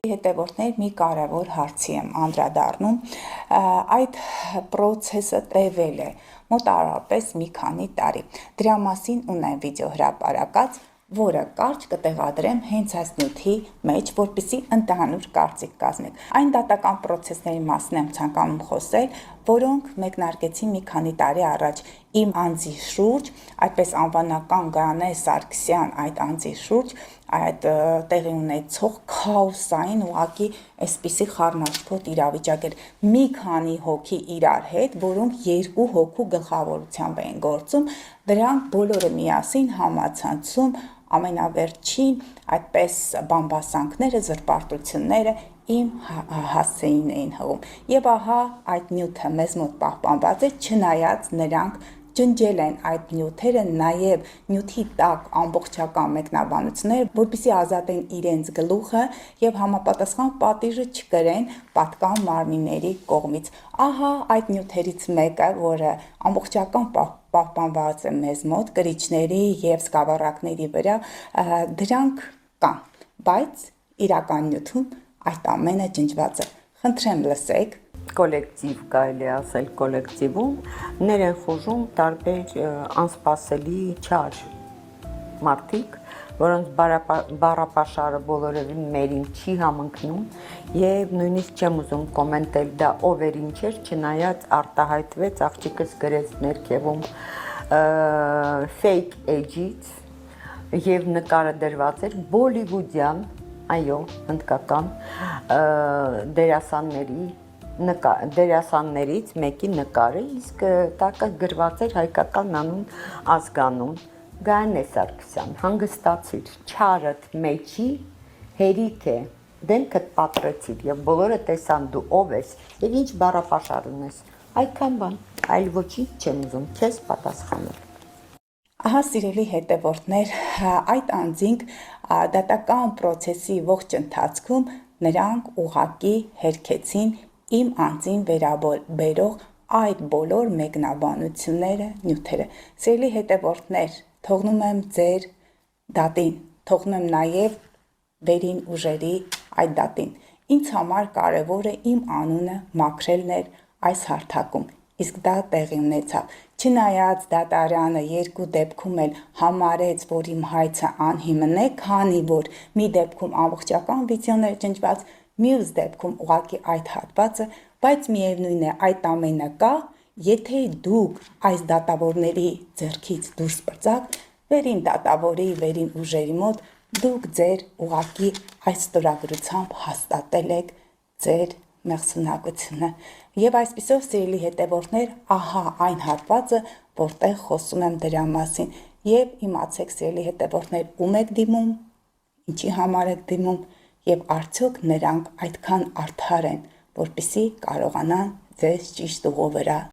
Հետևորդներ մի կարևոր հարցի եմ անդրադառնում, այդ պրոցեսը տևել է մոտավորապես մի քանի տարի, դրա մասին ունեմ վիդեոհրապարակած, որը կարճ կտեղադրեմ հենց այս նյութի մեջ, որպեսզի ընդհանուր կարծիք կազմեք։ Այն դատական պրոցեսների մասին եմ ցանկանում խոսել, որոնք մեկնարկեցին մի քանի տարի առաջ իմ անձի շուրջ, այդպես անվանական Գայանե Սարգսյան այդ անձի շուրջ, այդ տեղի ունեցող քաոսային ուղղակի այսպիսի խառնաշփոթ իրավիճակ էր, մի քանի հոգի իրար հետ, որոնք երկու հոգու գլխավորությամբ էին գործում, դրանք բոլորը միասին համացանցում ամենավերջին այդպես բամբասանքները, զրպարտությունները իմ հասցեին էին հղում։ Եվ ահա այդ նյութը մեզ մոտ պահպանված է, չնայած նրանք ջնջել են այդ նյութերը նաև նյութի տակ ամբողջական մեկնաբանությունները, որպեսզի ազատեն իրենց գլուխը եւ համապատասխան պատիժը չկրեն պատկան մարմինների կողմից։ Ահա այդ նյութերից մեկը, որը ամբողջական պահպանված է մեզ մոտ կրիչների եւ սկավառակների վրա, դրանք կան, բայց իրական նյութում այդ ամենը ջնջված է։ Խնդրեմ լսեք։ Կոլեկտիվ կարելի ասել կոլեկտիվում ներ են խոժում տարբեր անսպասելի չար մարդիկ, որոնց բառապաշարը բոլորովին մերին չի համընկնում եւ նույնիսկ չեմ ուզում կոմենտել դա ով էր ինչ էր, չնայած արտահայտվեց աղջիկս գրեց ներքևում fake age-ից եւ նկարը դրված էր բոլիվուդյան, այո, հնդկական դերասաններից մեկի նկարը, իսկ տակը գրված էր հայկական անուն ազգանուն Գայանե Սարգսյան, հանգստացիր, չարդ մեջի հերիք է, դեմքդ պատրեցիր եւ բոլորը տեսան դու ով ես եւ ինչ բառապաշար ունես, այդքան բան, այլ ոչինչ չեմ ուզում քեզ պատասխանել։ Ահա սիրելի հետևորդներ, այդ անձինք դատական պրոցեսի ողջ ընթացքում նրանք ուղղակի հերքեցին իմ անձին վերաբերող այդ բոլոր մեկնաբանությունները, նյութերը։ Սիրելի հետևորդներ, թողնում եմ ձեր դատին, թողնում եմ նաև վերին ուժերի այդ դատին։ Ինձ համար կարևորը իմ անունը մաքրելն էր այս հարթակում, իսկ դա տեղի ունեցավ։ Չնայած դատարանը երկու դեպքում էլ համարեց, որ իմ հայցը անհիմն է, քանի որ մի դեպքում ամբողջական վիդեոն էր ջնջված, մյուս դեպքում ուղղակի այդ հատվածը, բայց միևնույն է այդ ամենը կա, եթե դուք այս դատավորների ձեռքից դուրս պրծաք, վերին դատավորի, վերին ուժերի մոտ դուք ձեր ուղղակի այս ստորագրությամբ հաստատել եք ձեր մեղսունակությունը։ Եվ այսպիսով սիրելի հետևորդներ, ահա այն հատվածը, որտեղ խոսում եմ դրա մասին, եւ իմացեք սիրելի հետևորդներ, ում եք դիմում, ինչի համար եք դիմում, եւ արդյոք նրանք այդքան արդար են, որպեսզի կարողանան ձեզ ճիշտ ուղու վրա